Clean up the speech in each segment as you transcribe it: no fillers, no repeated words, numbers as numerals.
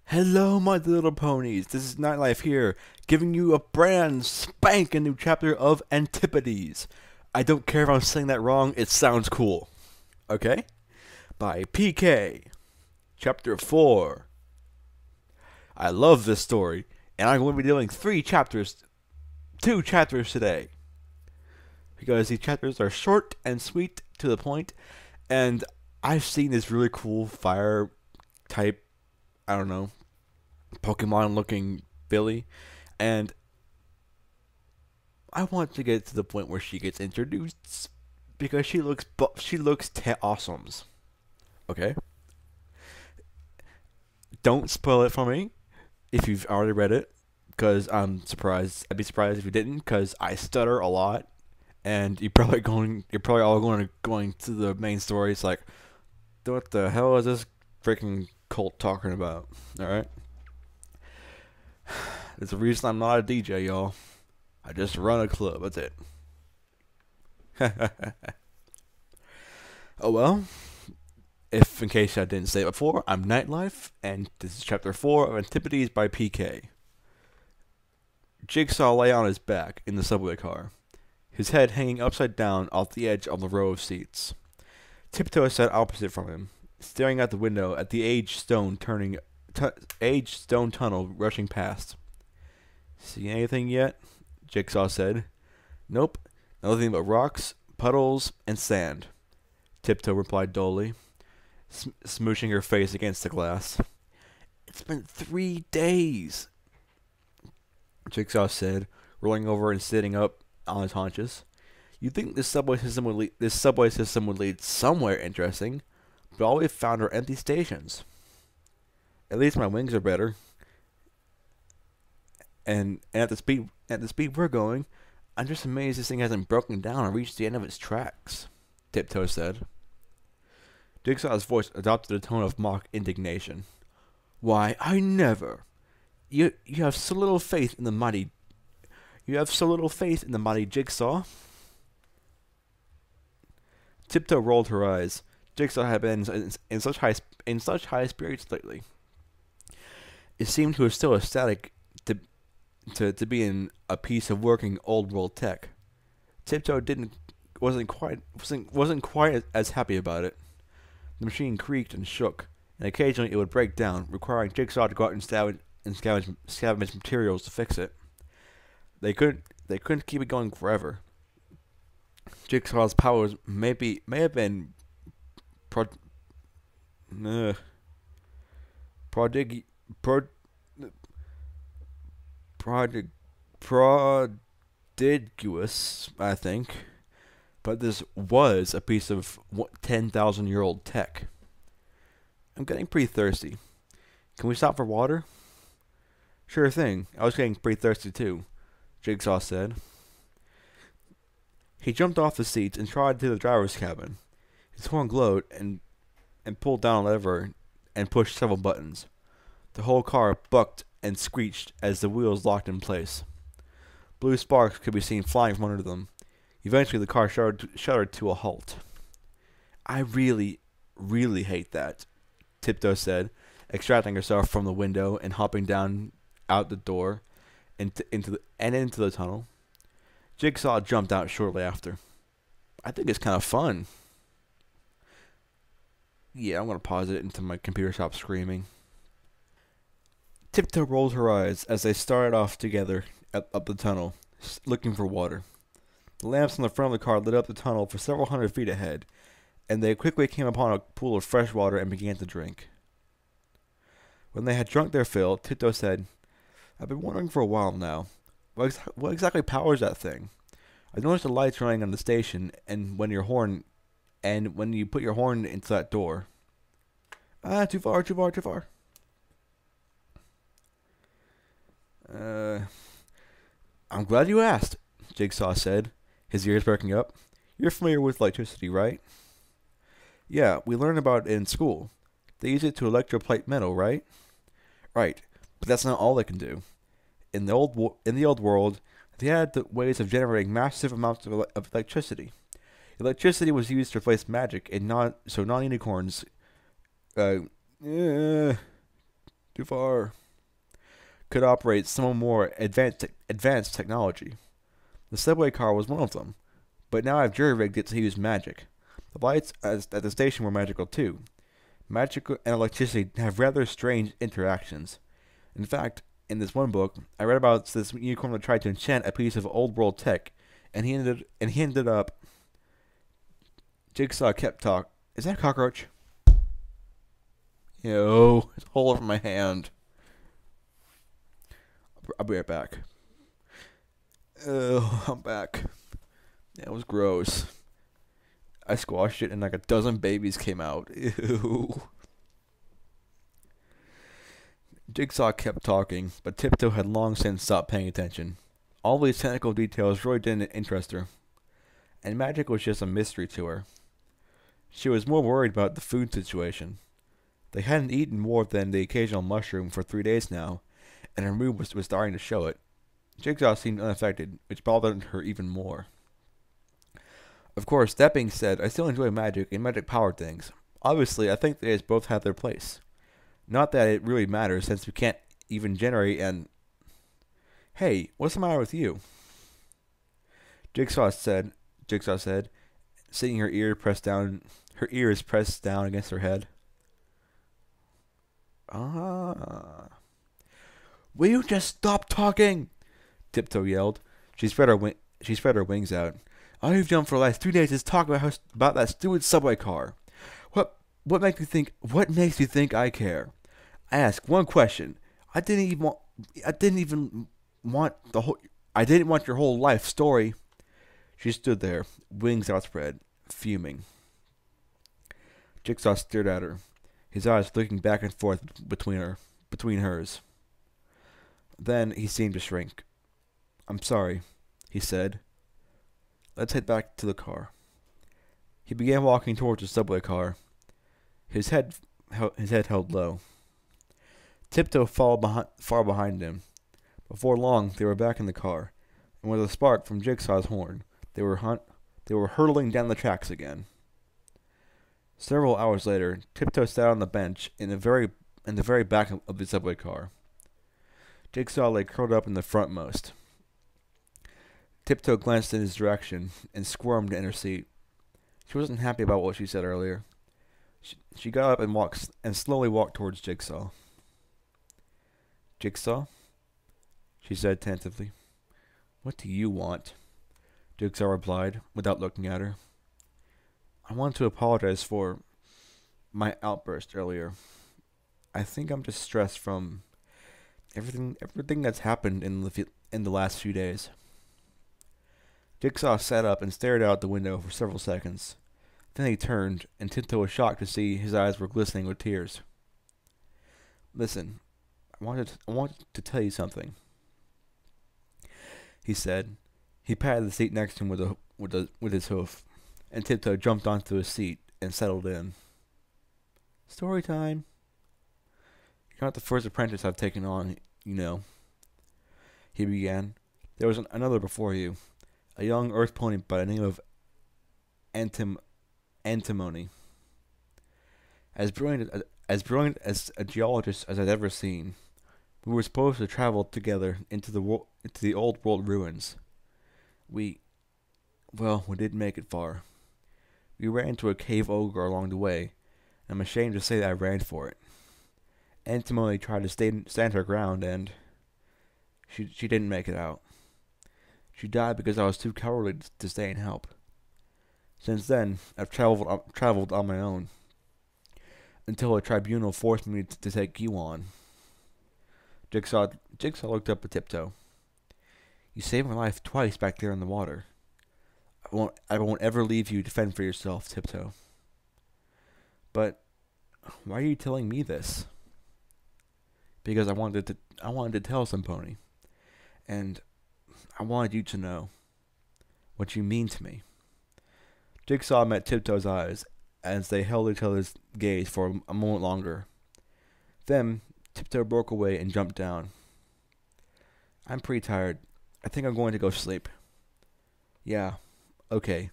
Hello, my little ponies. This is Nightlife here, giving you a brand spanking new chapter of Antipodes. I don't care if I'm saying that wrong, it sounds cool. Okay? By PK. Chapter 4. I love this story, and I'm going to be doing 2 chapters today. Because these chapters are short and sweet to the point, and I've seen this really cool fire type, I don't know, Pokemon looking Billy, and I want to get to the point where she gets introduced because she looks awesomes. Okay, don't spoil it for me if you've already read it, because I'm surprised. I'd be surprised if you didn't, because I stutter a lot, and you're probably all going to the main story. It's like, what the hell is this freaking cult talking about? All right. There's a reason I'm not a DJ, y'all. I just run a club. That's it. Oh well. If in case I didn't say it before, I'm Nightlife, and this is chapter 4 of Antipodes by PK. Jigsaw lay on his back in the subway car, his head hanging upside down off the edge of the row of seats. Tiptoe sat opposite from him, staring out the window at the aged stone tunnel rushing past. See anything yet? Jigsaw said. Nope, nothing but rocks, puddles, and sand. Tiptoe replied dully, smooshing her face against the glass. It's been 3 days, Jigsaw said, rolling over and sitting up on his haunches. You'd think this subway system would lead somewhere interesting, but all we've found are empty stations. At least my wings are better. And at the speed we're going, I'm just amazed this thing hasn't broken down and reached the end of its tracks, Tiptoe said. Jigsaw's voice adopted a tone of mock indignation. Why, I never. You have so little faith in the mighty. You have so little faith in the mighty Jigsaw. Tiptoe rolled her eyes. Jigsaw had been in such high spirits lately. It seemed he was still ecstatic to be in a piece of working old world tech. Tiptoe wasn't quite as happy about it. The machine creaked and shook, and occasionally it would break down, requiring Jigsaw to go out and scavenge materials to fix it. They couldn't keep it going forever. Jigsaw's powers may have been uh, prodig pro, prodig prodigious, I think, but this was a piece of 10,000-year-old tech. I'm getting pretty thirsty. Can we stop for water? Sure thing. I was getting pretty thirsty too, Jigsaw said. He jumped off the seats and trotted to the driver's cabin. His horn glowed and pulled down a lever and pushed several buttons. The whole car bucked and screeched as the wheels locked in place. Blue sparks could be seen flying from under them. Eventually, the car shuddered to a halt. I really, really hate that, Tiptoe said, extracting herself from the window and hopping down out the door into the tunnel. Jigsaw jumped out shortly after. I think it's kind of fun. Yeah, I'm going to pause it until my computer stops screaming. Tiptoe rolled her eyes as they started off together up the tunnel, looking for water. The lamps on the front of the car lit up the tunnel for several hundred feet ahead, and they quickly came upon a pool of fresh water and began to drink. When they had drunk their fill, Tiptoe said, I've been wondering for a while now, what exactly powers that thing? I noticed the lights running on the station, and when you put your horn into that door. Ah, too far. I'm glad you asked, Jigsaw said, his ears perking up. You're familiar with electricity, right? Yeah, we learned about it in school. They use it to electroplate metal, right? Right, but that's not all they can do. In the old world, they had the ways of generating massive amounts of electricity. Electricity was used to replace magic, and non-unicorns. Uh, Too far. Could operate some more advanced technology. The subway car was one of them, but now I've jury-rigged it to use magic. The lights at the station were magical too. Magic and electricity have rather strange interactions. In fact, in this one book, I read about this unicorn that tried to enchant a piece of old world tech, and he ended up. Jigsaw kept talk. Is that a cockroach? Yo, it's all over my hand. I'll be right back. Oh, I'm back. That was gross. I squashed it and like a dozen babies came out. Ew. Jigsaw kept talking, but Tiptoe had long since stopped paying attention. All these technical details really didn't interest her, and magic was just a mystery to her. She was more worried about the food situation. They hadn't eaten more than the occasional mushroom for 3 days now, and her mood was starting to show it. Jigsaw seemed unaffected, which bothered her even more. Of course, that being said, I still enjoy magic and magic-powered things. Obviously, I think they both have their place. Not that it really matters, since we can't even generate an... Hey, what's the matter with you? Jigsaw said, seeing her ears pressed down against her head. Ah. Will you just stop talking? Tiptoe yelled. She spread her wings out. All you've done for the last 3 days is talk about that stupid subway car. What makes you think I care? I ask one question. I didn't want your whole life story. She stood there, wings outspread, fuming. Jigsaw stared at her, his eyes looking back and forth between hers. Then he seemed to shrink. I'm sorry, he said. Let's head back to the car. He began walking towards the subway car, his head held low. Tiptoe followed far behind him. Before long, they were back in the car, and with a spark from Jigsaw's horn, they were hurtling down the tracks again. Several hours later, Tiptoe sat on the bench in the very back of the subway car. Jigsaw lay curled up in the frontmost. Tiptoe glanced in his direction and squirmed in her seat. She wasn't happy about what she said earlier. She got up and slowly walked towards Jigsaw. Jigsaw? She said tentatively. What do you want? Jigsaw replied, without looking at her. I want to apologize for my outburst earlier. I think I'm just stressed from everything that's happened in the last few days. Jigsaw sat up and stared out the window for several seconds. Then he turned, and Tiptoe was shocked to see his eyes were glistening with tears. Listen, I want to tell you something, he said. He patted the seat next to him with his hoof, and Tiptoe jumped onto his seat and settled in. Story time. You're not the first apprentice I've taken on, you know, he began. There was another before you, a young earth pony by the name of Antimony. As brilliant as a geologist as I'd ever seen. We were supposed to travel together into the old world ruins. We didn't make it far. We ran into a cave ogre along the way, and I'm ashamed to say that I ran for it. Antimony tried to stand her ground, and she didn't make it out. She died because I was too cowardly to stay and help. Since then, I've traveled on my own, until a tribunal forced me to take you on. Jigsaw looked up at Tiptoe. You saved my life twice back there in the water. I won't ever leave you to fend for yourself, Tiptoe. But why are you telling me this? Because I wanted to tell some pony, and I wanted you to know what you mean to me. Jigsaw met Tiptoe's eyes as they held each other's gaze for a moment longer. Then Tiptoe broke away and jumped down. I'm pretty tired. I think I'm going to go sleep. Yeah, okay,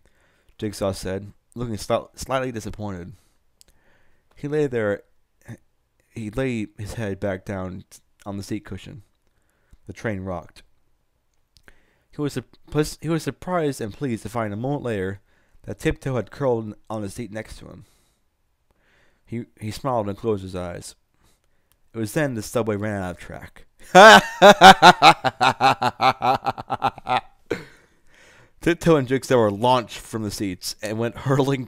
Jigsaw said, looking slightly disappointed. He lay there He laid his head back down on the seat cushion. The train rocked. He was surprised and pleased to find a moment later that Tiptoe had curled on the seat next to him. He smiled and closed his eyes. It was then the subway ran out of track. Tiptoe and Jigsaw were launched from the seats and went hurtling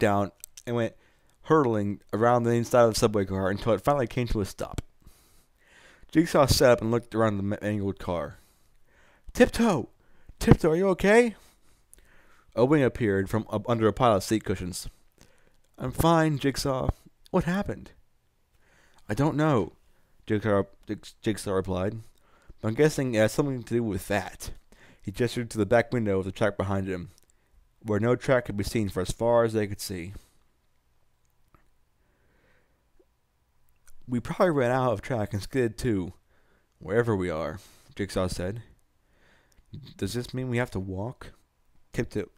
around the inside of the subway car until it finally came to a stop. Jigsaw sat up and looked around the mangled car. Tiptoe! Tiptoe, are you okay? A wing appeared from under a pile of seat cushions. I'm fine, Jigsaw. What happened? I don't know, Jigsaw replied. But I'm guessing it has something to do with that. He gestured to the back window of the track behind him, where no track could be seen for as far as they could see. We probably ran out of track and skidded too, wherever we are, Jigsaw said. Does this mean we have to walk? Tiptoe.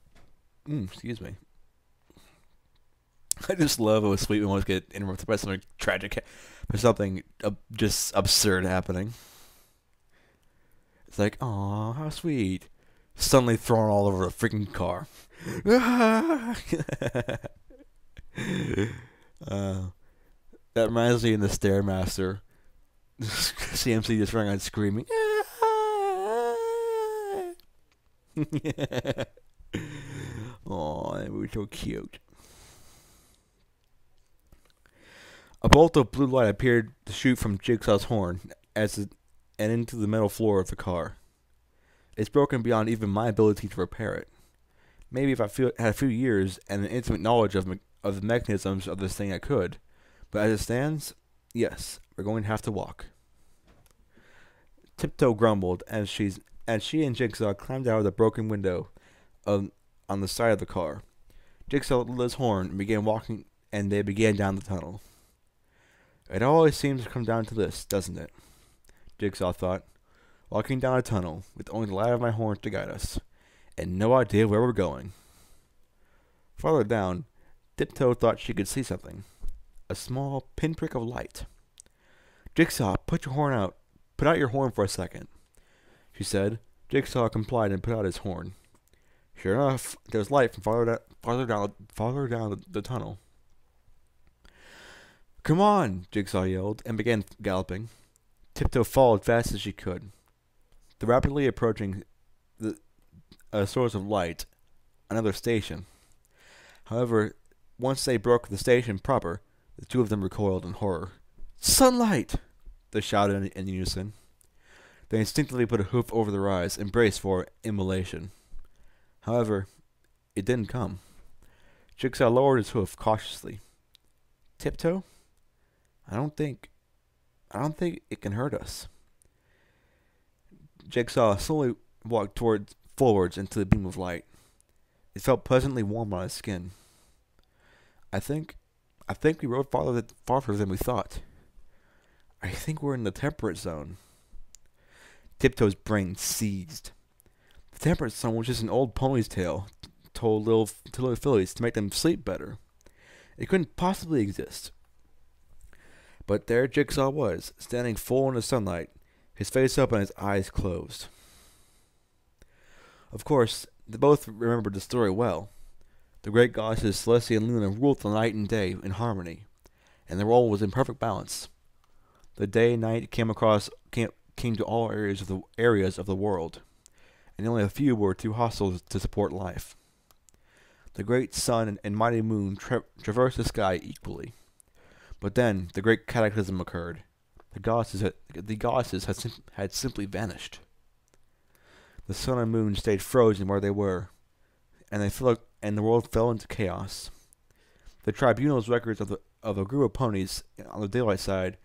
Excuse me. I just love how sweet we want to get interrupted by something tragic, by something just absurd happening. It's like, aw, how sweet. Suddenly thrown all over a freaking car. That reminds me of the Stairmaster. CMC just running out screaming. Aw, that was so cute. A bolt of blue light appeared to shoot from Jigsaw's horn and into the metal floor of the car. It's broken beyond even my ability to repair it. Maybe if I had a few years and an intimate knowledge of the mechanisms of this thing, I could. But as it stands, yes, we're going to have to walk. Tiptoe grumbled as she and Jigsaw climbed out of the broken window on the side of the car. Jigsaw lit his horn and began walking, and they began down the tunnel. It always seems to come down to this, doesn't it? Jigsaw thought, walking down a tunnel with only the light of my horn to guide us, and no idea where we're going. Farther down, Tiptoe thought she could see something. A small pinprick of light. Jigsaw, put out your horn for a second, she said. Jigsaw complied and put out his horn. Sure enough, there was light from farther down the tunnel. Come on, Jigsaw yelled, and began galloping. Tiptoe followed fast as she could. The rapidly approaching source of light, another station. However, once they broke the station proper, the two of them recoiled in horror. Sunlight! They shouted in unison. They instinctively put a hoof over their eyes and braced for immolation. However, it didn't come. Jigsaw lowered his hoof cautiously. Tiptoe? I don't think it can hurt us. Jigsaw slowly walked forwards into the beam of light. It felt pleasantly warm on his skin. I think we rode farther than we thought. I think we're in the temperate zone. Tiptoe's brain seized. The temperate zone was just an old pony's tale told to little fillies to make them sleep better. It couldn't possibly exist. But there Jigsaw was, standing full in the sunlight, his face up and his eyes closed. Of course, they both remembered the story well. The great goddesses Celestia and Luna ruled the night and day in harmony, and their role was in perfect balance. The day and night came to all areas of the world, and only a few were too hostile to support life. The great sun and mighty moon traversed the sky equally. But then the great cataclysm occurred. The goddesses had simply vanished. The sun and moon stayed frozen where they were, and the world fell into chaos. The tribunal's records of a group of ponies on the daylight side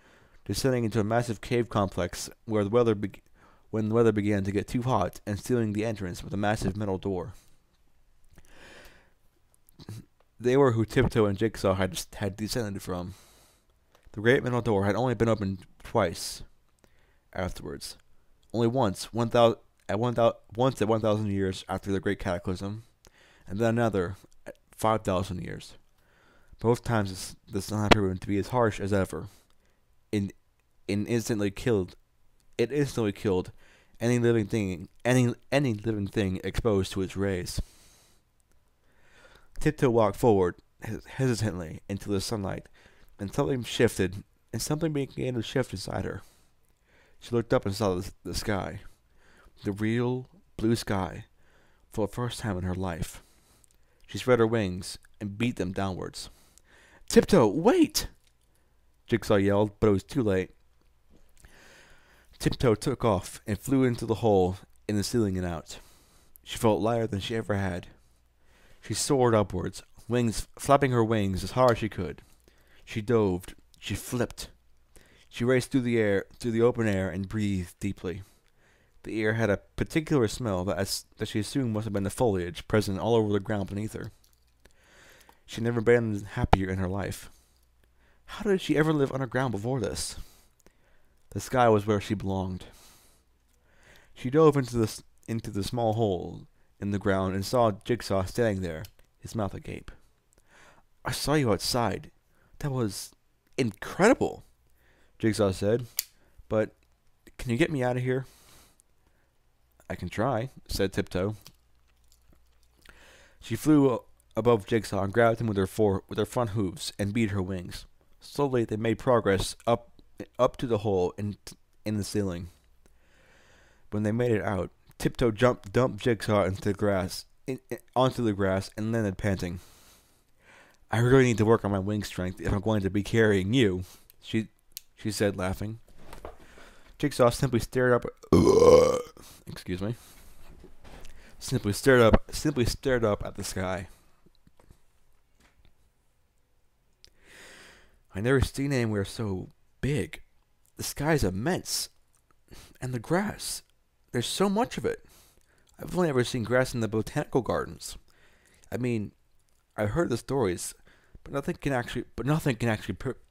descending into a massive cave complex when the weather began to get too hot and sealing the entrance with a massive metal door. They were who Tiptoe and Jigsaw had descended from. The great metal door had only been opened twice afterwards. Only once, at 1,000 years after the great cataclysm, and then another at 5,000 years. Both times the sun had proven to be as harsh as ever, and, and instantly killed. It instantly killed any living thing exposed to its rays. Tiptoe walked forward hesitantly into the sunlight, and something began to shift inside her. She looked up and saw the sky, the real blue sky, for the first time in her life. She spread her wings and beat them downwards. Tiptoe, wait! Jigsaw yelled, but it was too late. Tiptoe took off and flew into the hole in the ceiling and out. She felt lighter than she ever had. She soared upwards, flapping her wings as hard as she could. She dove. She flipped. She raced through the open air, and breathed deeply. The air had a particular smell that she assumed must have been the foliage present all over the ground beneath her. She had never been happier in her life. How did she ever live underground before this? The sky was where she belonged. She dove into the small hole in the ground and saw Jigsaw standing there, his mouth agape. I saw you outside. That was incredible, Jigsaw said. But can you get me out of here? I can try, said Tiptoe. She flew above Jigsaw and grabbed him with her front hooves and beat her wings. Slowly they made progress up to the hole in the ceiling. When they made it out, Tiptoe dumped Jigsaw onto the grass and landed panting. I really need to work on my wing strength if I'm going to be carrying you, she said, laughing. Jigsaw simply stared up. Excuse me. Simply stared up at the sky. I never seen anywhere so big. The sky's immense, and the grass. There's so much of it. I've only ever seen grass in the botanical gardens. I mean, I've heard the stories, but nothing can actually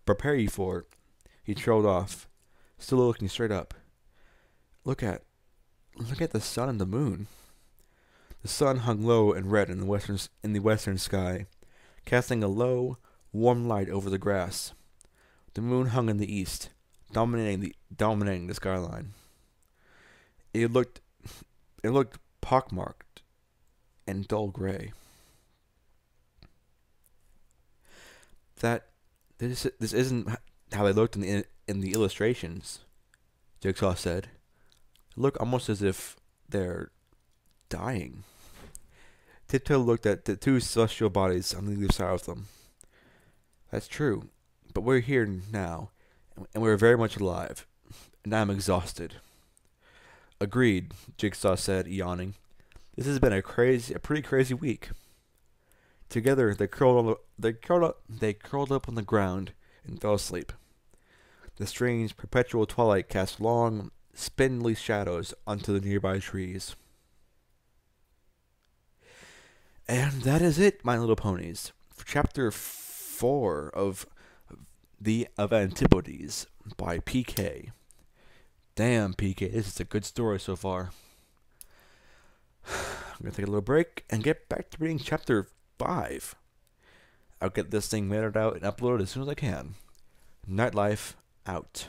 prepare you for it. He trailed off, still looking straight up. Look at the sun and the moon. The sun hung low and red in the western sky, casting a low, warm light over the grass. The moon hung in the east, dominating the skyline. It looked pockmarked and dull gray. This isn't how they looked in the illustrations, Jigsaw said. They look almost as if they're dying. Tiptoe looked at the two celestial bodies on either side of them. That's true, but we're here now, and we're very much alive, and I'm exhausted. Agreed, Jigsaw said, yawning. This has been a pretty crazy week. Together, they curled up on the ground and fell asleep. The strange, perpetual twilight cast long, spindly shadows onto the nearby trees. And that is it, my little ponies, for chapter 4 of Antipodes by PK. Damn, PK, this is a good story so far. I'm going to take a little break and get back to reading chapter 5. I'll get this thing measured out and uploaded as soon as I can. Nightlife out.